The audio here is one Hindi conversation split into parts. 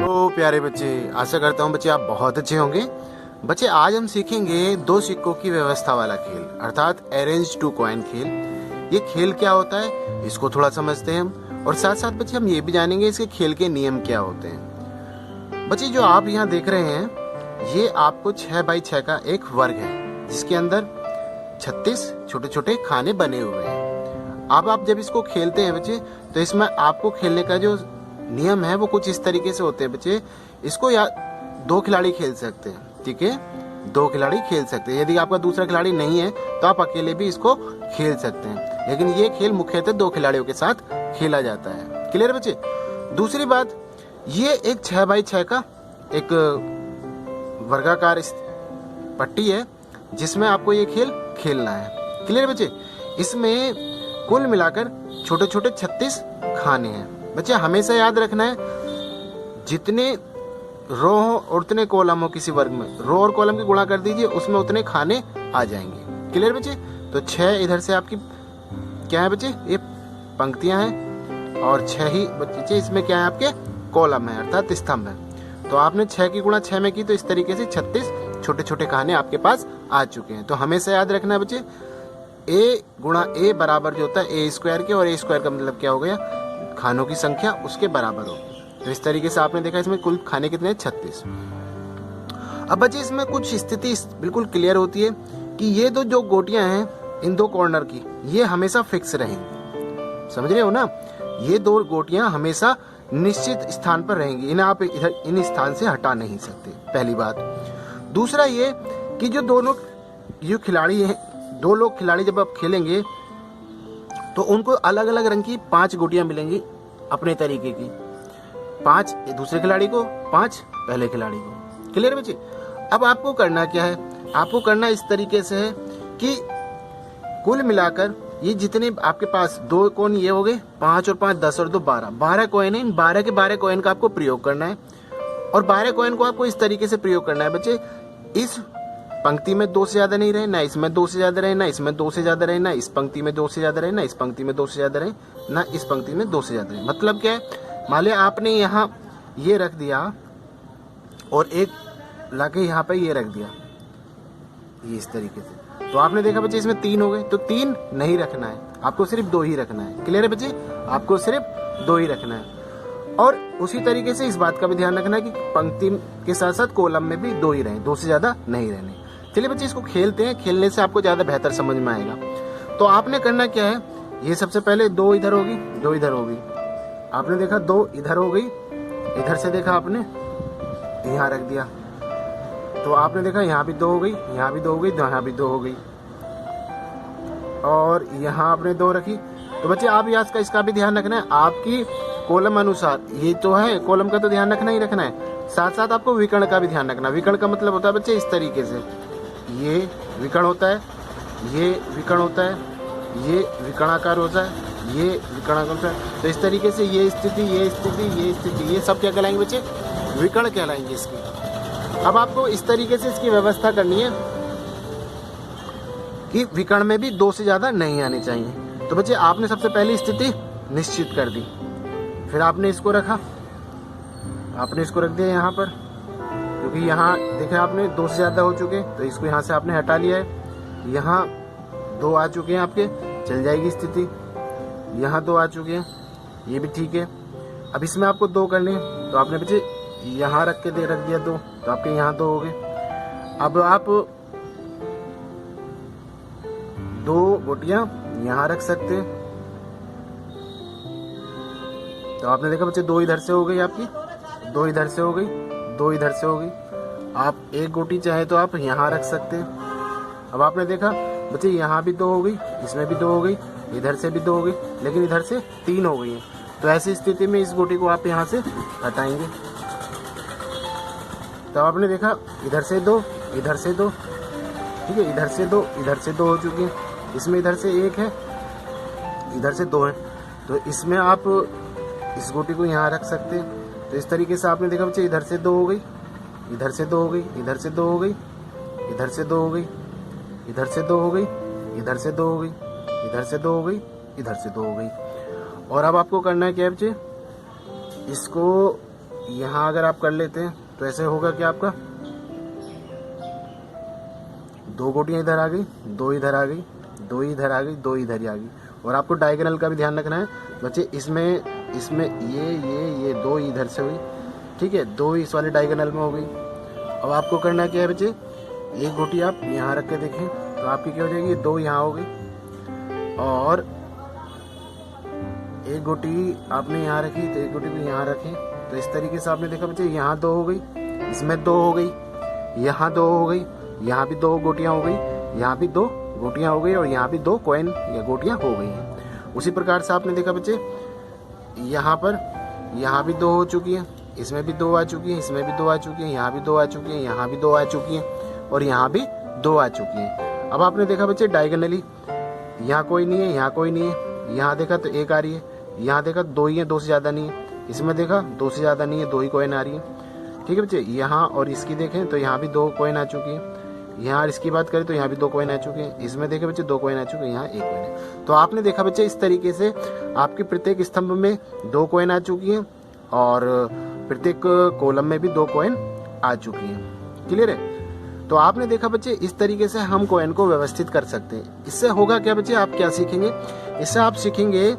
तो प्यारे बच्चे, आशा करता हूँ बच्चे आप बहुत अच्छे होंगे। बच्चे आज हम सीखेंगे दो सिक्कों की व्यवस्था वाला खेल अर्थात अरेंज टू कॉइन खेल। ये खेल क्या होता है इसको थोड़ा समझते हैं हम, और साथ साथ बच्चे हम ये भी जानेंगे इसके खेल के नियम क्या होते हैं। बच्चे जो आप यहाँ देख रहे हैं ये आपको 6 बाई 6 का एक वर्ग है जिसके अंदर 36 छोटे छोटे खाने बने हुए हैं। अब आप जब इसको खेलते हैं बच्चे तो इसमें आपको खेलने का जो नियम है वो कुछ इस तरीके से होते हैं बच्चे। इसको या 2 खिलाड़ी खेल सकते हैं, ठीक है, 2 खिलाड़ी खेल सकते हैं। यदि आपका दूसरा खिलाड़ी नहीं है तो आप अकेले भी इसको खेल सकते हैं, लेकिन ये खेल मुख्यतः 2 खिलाड़ियों के साथ खेला जाता है। क्लियर बच्चे? दूसरी बात, ये एक 6 बाई 6 का एक वर्गाकार पट्टी है जिसमें आपको ये खेल खेलना है। क्लियर बच्चे? इसमें कुल मिलाकर छोटे छोटे 36 खाने हैं। बच्चे हमेशा याद रखना है जितने रो हो और उतने कॉलम हो किसी वर्ग में, रो और कॉलम की गुणा कर दीजिए उसमें उतने खाने आ जाएंगे। क्लियर बच्चे? तो 6 इधर से आपकी क्या है बच्चे, ये पंक्तियां हैं, और 6 ही बच्चे इसमें क्या है आपके कॉलम है अर्थात स्तंभ है। तो आपने 6 की गुणा 6 में की तो इस तरीके से 36 छोटे छोटे खाने आपके पास आ चुके हैं। तो हमेशा याद रखना है बच्चे a गुणा a बराबर जो होता है a स्क्वायर के, और a स्क्वायर का मतलब क्या हो गया, खानों की संख्या उसके बराबर होगी। तो इस तरीके से आपने देखा इसमें कुल खाने कितने 36। अब बच्चे इसमें कुछ स्थिति बिल्कुल क्लियर होती है कि ये जो गोटियां हैं इन 2 कॉर्नर की ये हमेशा फिक्स रहेंगी। समझ रहे हो ना? ये 2 गोटियां हमेशा निश्चित स्थान पर रहेंगी, इन्हें आप इधर इन स्थान से हटा नहीं सकते, पहली बात। दूसरा ये कि जो 2 लोग जो खिलाड़ी हैं, 2 लोग खिलाड़ी जब आप खेलेंगे तो उनको अलग अलग रंग की 5 गोटियां मिलेंगी अपने तरीके की, 5 दूसरे खिलाड़ी को, 5 पहले खिलाड़ी को। क्लियर बच्चे? अब आपको करना क्या है, आपको करना इस तरीके से है कि कुल मिलाकर ये जितने आपके पास 2 कॉइन ये हो गए, 5 और 5 10 और 2 12 कॉइन है। इन 12 के 12 कॉइन का आपको प्रयोग करना है, और 12 कॉइन को आपको इस तरीके से प्रयोग करना है बच्चे, इस पंक्ति में 2 से ज्यादा नहीं रहे, ना इसमें 2 से ज्यादा रहे, ना इसमें 2 से ज्यादा रहे, ना इस पंक्ति में 2 से ज्यादा रहे, ना इस पंक्ति में 2 से ज्यादा रहे, ना इस पंक्ति में 2 से ज्यादा रहे। मतलब क्या है, मान लिया आपने यहाँ ये रख दिया और एक लाके यहाँ पे ये रख दिया, ये इस तरीके से, तो आपने देखा बच्चे इसमें 3 हो गए, तो 3 नहीं रखना है, आपको सिर्फ 2 ही रखना है। क्लियर है बच्चे? आपको सिर्फ 2 ही रखना है। और उसी तरीके से इस बात का भी ध्यान रखना है कि पंक्ति के साथ साथ कॉलम में भी 2 ही रहे, 2 से ज्यादा नहीं रहने। चलिए बच्चे इसको खेलते हैं, खेलने से आपको ज्यादा बेहतर समझ में आएगा। तो आपने करना क्या है, ये सबसे पहले 2 इधर होगी, 2 इधर होगी, आपने देखा 2 इधर हो गई, इधर से देखा आपने यहाँ रख दिया, तो आपने देखा यहाँ भी 2 हो गई, यहाँ भी 2 हो गई, यहाँ भी 2 हो गई, और यहाँ आपने 2 रखी। तो बच्चे आप यहाँ का इसका भी ध्यान रखना है, आपकी कॉलम अनुसार ये तो है, कॉलम का तो ध्यान रखना ही रखना है, साथ साथ आपको विकर्ण का भी ध्यान रखना। विकर्ण का मतलब होता है बच्चे इस तरीके से, ये विकर्ण होता है, ये विकर्ण होता है, ये विकर्णाकार होता है, ये विकर्णाकार होता है। तो इस तरीके से ये स्थिति, ये स्थिति, ये स्थिति, ये सब क्या कहलाएंगे बच्चे, विकर्ण कहलाएंगे इसकी। अब आपको इस तरीके से इसकी व्यवस्था करनी है कि विकर्ण में भी 2 से ज्यादा नहीं आने चाहिए। तो बच्चे आपने सबसे पहली स्थिति निश्चित कर दी, फिर आपने इसको रखा, आपने इसको रख दिया यहाँ पर, क्योंकि यहाँ देखा आपने 2 से ज्यादा हो चुके, तो इसको यहाँ से आपने हटा लिया है। यहाँ 2 आ चुके हैं आपके, चल जाएगी स्थिति, यहाँ 2 आ चुके हैं, ये भी ठीक है। अब इसमें आपको 2 करने हैं, तो आपने बच्चे यहाँ रख दिया 2, तो आपके यहाँ 2 हो गए। अब आप 2 गोटियां यहाँ रख सकते हैं, तो आपने देखा बच्चे 2 इधर से हो गई आपकी, 2 इधर से हो गई, 2 इधर से हो गई। आप 1 गोटी चाहे तो आप यहाँ रख सकते हैं। अब आपने देखा बच्चे यहाँ भी 2 हो गई, इसमें भी 2 हो गई, इधर से भी 2 हो गई, लेकिन इधर से 3 हो गई है। तो ऐसी स्थिति में इस गोटी को आप यहाँ से हटाएंगे। तो आपने देखा इधर से 2, इधर से 2, ठीक है, इधर से 2, इधर से 2 हो चुकी है, इसमें इधर से 1 है, इधर से 2 है, तो इसमें आप इस गोटी को यहाँ रख सकते हैं। तो इस तरीके से आपने देखा बच्चे इधर से 2 हो गई, इधर से 2 हो गई, इधर से 2 हो गई, इधर से 2 हो गई, इधर से 2 हो गई, इधर से 2 हो गई, इधर से 2 हो गई, इधर से 2 हो गई। और अब आपको करना है क्या बच्चे, इसको यहाँ अगर आप कर लेते हैं तो ऐसे होगा कि आपका 2 गोटियां इधर आ गई, 2 इधर आ गई, 2 इधर आ गई, 2 इधर ही आ गई। और आपको डायगोनल का भी ध्यान रखना है बच्चे, इसमें ये 2 इधर से हुई, ठीक है, 2 इस वाले डायगोनल में हो गई। अब आपको करना क्या है बच्चे, एक गोटी आप यहाँ रख के देखें तो आपकी क्या हो जाएगी, 2 यहाँ हो गई, और एक गोटी आपने यहाँ रखी तो एक गोटी भी यहाँ रखी। तो इस तरीके से आपने देखा बच्चे, यहाँ 2 हो गई, इसमें 2 हो गई, यहाँ 2 हो गई, यहाँ भी 2 गोटियाँ हो गई, यहाँ भी 2 गोटियाँ हो गई, और यहाँ भी 2 कॉइन या गोटियाँ हो गई हैं। उसी प्रकार से आपने देखा बच्चे, यहाँ पर यहाँ भी 2 हो चुकी है, इसमें भी 2 आ चुकी है, इसमें भी 2 आ चुकी है, यहाँ भी 2 आ चुकी है, यहाँ भी 2 आ चुकी है, और यहाँ भी 2 आ चुकी है। अब आपने देखा बच्चे डायगोनली, यहाँ कोई नहीं है, यहाँ कोई नहीं है, यहाँ देखा तो 1 आ रही है, यहाँ देखा 2 ही है, 2 से ज़्यादा नहीं है, इसमें देखा 2 से ज़्यादा नहीं है, 2 ही कॉइन आ रही है, ठीक है बच्चे। यहाँ और इसकी देखें तो यहाँ भी 2 कॉइन आ चुकी है, यहाँ इसकी बात करें तो यहाँ भी 2 कॉइन आ चुके हैं, इसमें देखे बच्चे 2 कॉइन आ चुके हैं, यहाँ 1 कॉइन है। तो आपने देखा बच्चे इस तरीके से आपके प्रत्येक स्तंभ में 2 कॉइन आ चुकी हैं, और प्रत्येक कॉलम में भी 2 कॉइन आ चुकी हैं। क्लियर है? तो आपने देखा बच्चे इस तरीके से हम कॉइन को व्यवस्थित कर सकते हैं। इससे होगा क्या बच्चे, आप क्या सीखेंगे, इससे आप सीखेंगे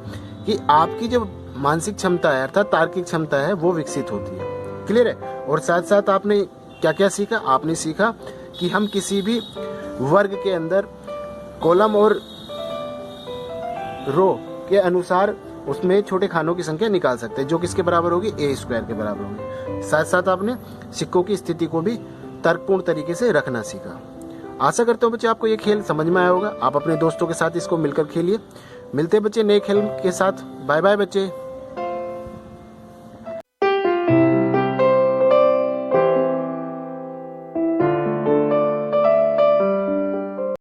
कि आपकी जो मानसिक क्षमता है अर्थात तार्किक क्षमता है वो विकसित होती है। क्लियर है? और साथ साथ आपने क्या क्या सीखा, आपने सीखा कि हम किसी भी वर्ग के अंदर कॉलम और रो के अनुसार उसमें छोटे खानों की संख्या निकाल सकते हैं, जो किसके बराबर होगी, a² के बराबर होगी। साथ साथ आपने सिक्कों की स्थिति को भी तर्कपूर्ण तरीके से रखना सीखा। आशा करता हूँ बच्चे आपको ये खेल समझ में आया होगा। आप अपने दोस्तों के साथ इसको मिलकर खेलिए। मिलते हैं बच्चे नए खेल के साथ। बाय बाय बच्चे।